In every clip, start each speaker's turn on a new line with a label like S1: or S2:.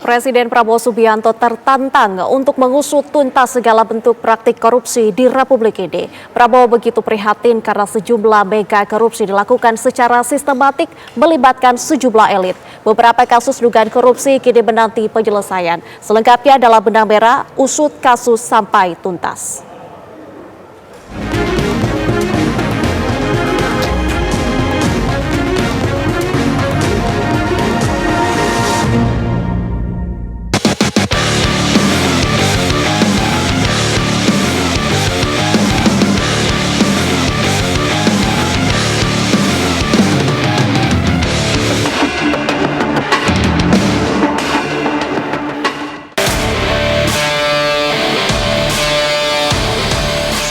S1: Presiden Prabowo Subianto tertantang untuk mengusut tuntas segala bentuk praktik korupsi di Republik ini. Prabowo begitu prihatin karena sejumlah mega korupsi dilakukan secara sistematik melibatkan sejumlah elit. Beberapa kasus dugaan korupsi kini menanti penyelesaian. Selengkapnya dalam Benang Merah, usut kasus sampai tuntas.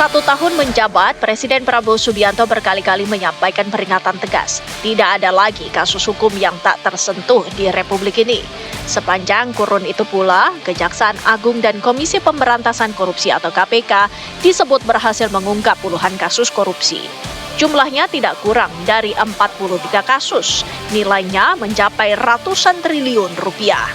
S2: Satu tahun menjabat, Presiden Prabowo Subianto berkali-kali menyampaikan peringatan tegas. Tidak ada lagi kasus hukum yang tak tersentuh di Republik ini. Sepanjang kurun itu pula, Kejaksaan Agung dan Komisi Pemberantasan Korupsi atau KPK disebut berhasil mengungkap puluhan kasus korupsi. Jumlahnya tidak kurang dari 43 kasus, nilainya mencapai ratusan triliun rupiah.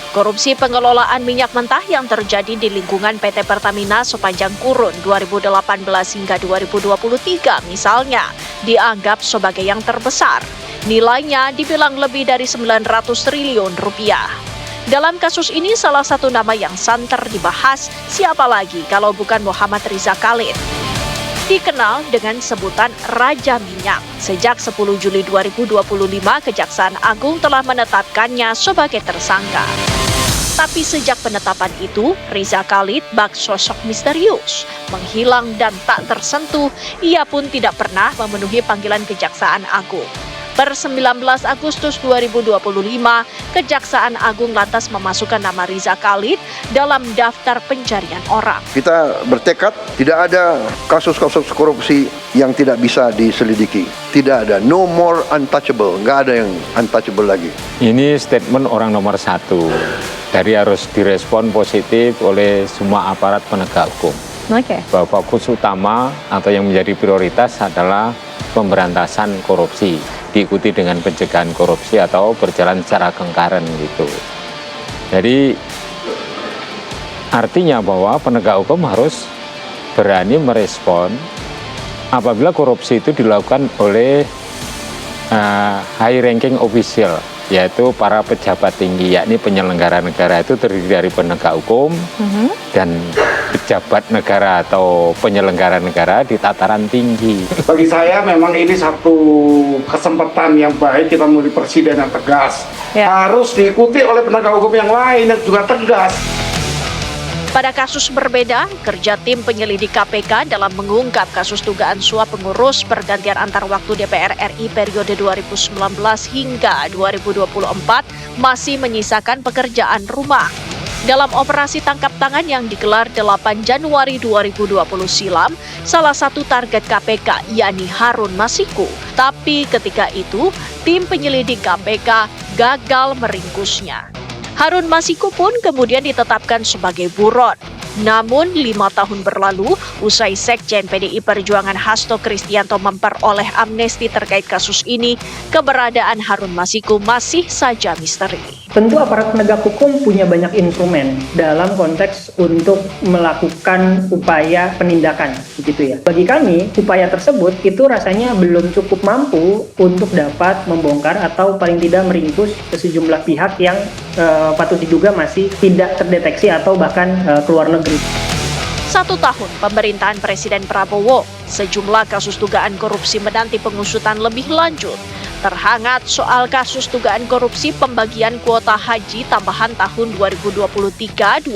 S2: Korupsi pengelolaan minyak mentah yang terjadi di lingkungan PT Pertamina sepanjang kurun 2018 hingga 2023 misalnya dianggap sebagai yang terbesar. Nilainya dibilang lebih dari 900 triliun rupiah. Dalam kasus ini salah satu nama yang santer dibahas siapa lagi kalau bukan Muhammad Riza Khalid. Dikenal dengan sebutan Raja Minyak. Sejak 10 Juli 2025, Kejaksaan Agung telah menetapkannya sebagai tersangka. Tapi sejak penetapan itu, Riza Khalid bak sosok misterius, menghilang dan tak tersentuh, ia pun tidak pernah memenuhi panggilan Kejaksaan Agung. Per 19 Agustus 2025, Kejaksaan Agung lantas memasukkan nama Riza Khalid dalam daftar pencarian orang.
S3: Kita bertekad tidak ada kasus-kasus korupsi yang tidak bisa diselidiki. Tidak ada, no more untouchable, nggak ada yang untouchable lagi.
S4: Ini statement orang nomor satu. Dari harus direspon positif oleh semua aparat penegak hukum. Bahwa fokus utama atau yang menjadi prioritas adalah pemberantasan korupsi, diikuti dengan pencegahan korupsi atau berjalan secara concurrent gitu. Jadi artinya bahwa penegak hukum harus berani merespon apabila korupsi itu dilakukan oleh high ranking official, yaitu para pejabat tinggi, yakni penyelenggara negara itu terdiri dari penegak hukum dan pejabat negara atau penyelenggara negara di tataran tinggi.
S5: Bagi saya memang ini satu kesempatan yang baik kita memilih presiden yang tegas. Harus diikuti oleh penegak hukum yang lain yang juga tegas.
S2: Pada kasus berbeda, kerja tim penyelidik KPK dalam mengungkap kasus dugaan suap pengurus pergantian antar waktu DPR RI periode 2019 hingga 2024 masih menyisakan pekerjaan rumah. Dalam operasi tangkap tangan yang digelar 8 Januari 2020 silam, salah satu target KPK yakni Harun Masiku. Tapi ketika itu, tim penyelidik KPK gagal meringkusnya. Harun Masiku pun kemudian ditetapkan sebagai buron. Namun 5 tahun berlalu, usai Sekjen PDI Perjuangan Hasto Kristianto memperoleh amnesti terkait kasus ini, keberadaan Harun Masiku masih saja misteri.
S6: Tentu aparat penegak hukum punya banyak instrumen dalam konteks untuk melakukan upaya penindakan, begitu ya. Bagi kami, upaya tersebut itu rasanya belum cukup mampu untuk dapat membongkar atau paling tidak meringkus sejumlah pihak yang patut diduga masih tidak terdeteksi atau bahkan keluar negeri.
S2: 1 tahun pemerintahan Presiden Prabowo, sejumlah kasus dugaan korupsi menanti pengusutan lebih lanjut. Terhangat soal kasus dugaan korupsi pembagian kuota haji tambahan tahun 2023-2024.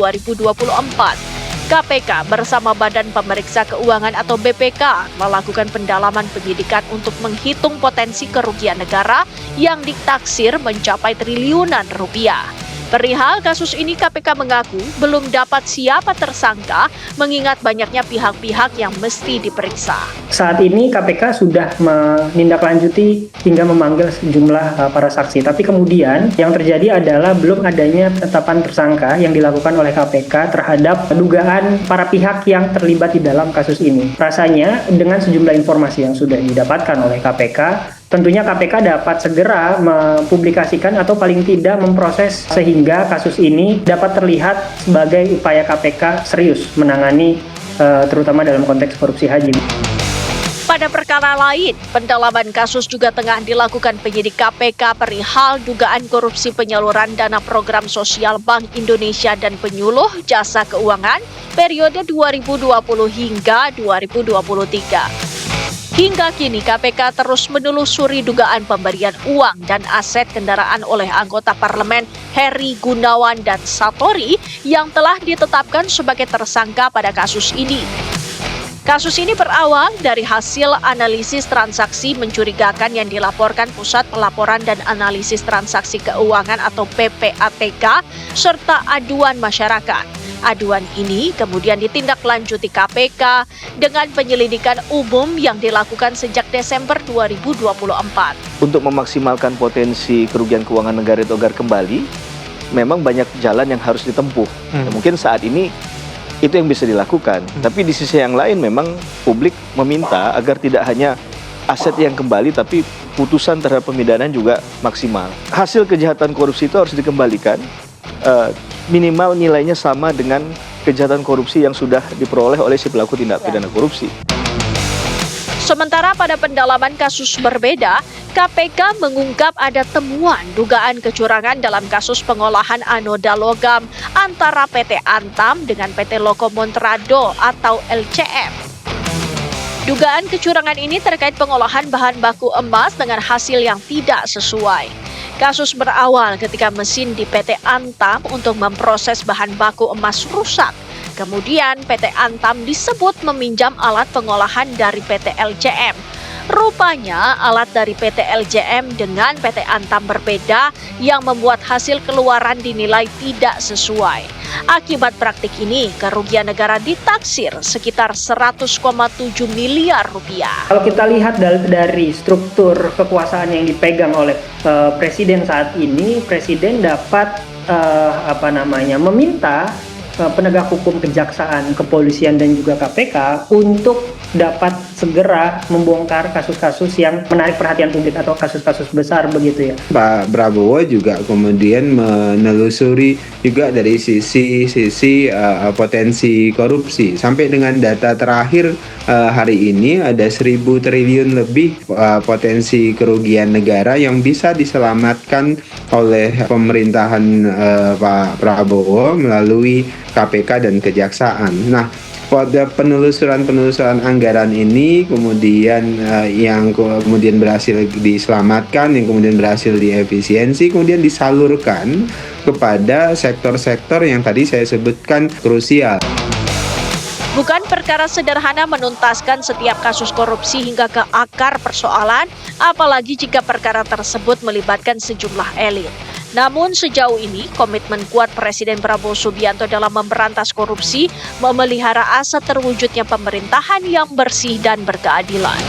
S2: KPK bersama Badan Pemeriksa Keuangan atau BPK melakukan pendalaman penyidikan untuk menghitung potensi kerugian negara yang ditaksir mencapai triliunan rupiah. Perihal kasus ini KPK mengaku belum dapat siapa tersangka mengingat banyaknya pihak-pihak yang mesti diperiksa.
S6: Saat ini KPK sudah menindaklanjuti hingga memanggil sejumlah para saksi. Tapi kemudian yang terjadi adalah belum adanya penetapan tersangka yang dilakukan oleh KPK terhadap dugaan para pihak yang terlibat di dalam kasus ini. Rasanya dengan sejumlah informasi yang sudah didapatkan oleh KPK, tentunya KPK dapat segera mempublikasikan atau paling tidak memproses sehingga kasus ini dapat terlihat sebagai upaya KPK serius menangani terutama dalam konteks korupsi haji.
S2: Pada perkara lain, pendalaman kasus juga tengah dilakukan penyidik KPK perihal dugaan korupsi penyaluran dana program sosial Bank Indonesia dan penyuluh jasa keuangan periode 2020 hingga 2023. Hingga kini KPK terus menelusuri dugaan pemberian uang dan aset kendaraan oleh anggota parlemen Heri Gunawan dan Satori yang telah ditetapkan sebagai tersangka pada kasus ini. Kasus ini berawal dari hasil analisis transaksi mencurigakan yang dilaporkan Pusat Pelaporan dan Analisis Transaksi Keuangan atau PPATK serta aduan masyarakat. Aduan ini kemudian ditindaklanjuti KPK dengan penyelidikan umum yang dilakukan sejak Desember 2024.
S7: Untuk memaksimalkan potensi kerugian keuangan negara itu agar kembali, memang banyak jalan yang harus ditempuh. Ya, mungkin saat ini itu yang bisa dilakukan. Tapi di sisi yang lain memang publik meminta agar tidak hanya aset yang kembali, tapi putusan terhadap pemidanaan juga maksimal. Hasil kejahatan korupsi itu harus dikembalikan, minimal nilainya sama dengan kejahatan korupsi yang sudah diperoleh oleh si pelaku tindak pidana korupsi.
S2: Sementara pada pendalaman kasus berbeda, KPK mengungkap ada temuan dugaan kecurangan dalam kasus pengolahan anoda logam antara PT Antam dengan PT Loko Montrado atau LCM. Dugaan kecurangan ini terkait pengolahan bahan baku emas dengan hasil yang tidak sesuai. Kasus berawal ketika mesin di PT Antam untuk memproses bahan baku emas rusak. Kemudian PT Antam disebut meminjam alat pengolahan dari PT LCM. Rupanya alat dari PT LCM dengan PT Antam berbeda yang membuat hasil keluaran dinilai tidak sesuai. Akibat praktik ini, kerugian negara ditaksir sekitar 100,7 miliar rupiah.
S6: Kalau kita lihat dari struktur kekuasaan yang dipegang oleh Presiden saat ini, Presiden dapat meminta penegak hukum kejaksaan, kepolisian dan juga KPK untuk dapat segera membongkar kasus-kasus yang menarik perhatian publik atau kasus-kasus besar begitu ya.
S8: Pak Prabowo juga kemudian menelusuri juga dari sisi potensi korupsi. Sampai dengan data terakhir hari ini ada 1.000 triliun lebih potensi kerugian negara yang bisa diselamatkan oleh pemerintahan Pak Prabowo melalui KPK dan Kejaksaan. Nah, pada penelusuran anggaran ini kemudian yang kemudian berhasil diselamatkan, yang kemudian berhasil diefisiensi, kemudian disalurkan kepada sektor-sektor yang tadi saya sebutkan krusial.
S2: Bukan perkara sederhana menuntaskan setiap kasus korupsi hingga ke akar persoalan, apalagi jika perkara tersebut melibatkan sejumlah elit. Namun sejauh ini, komitmen kuat Presiden Prabowo Subianto dalam memberantas korupsi memelihara asa terwujudnya pemerintahan yang bersih dan berkeadilan.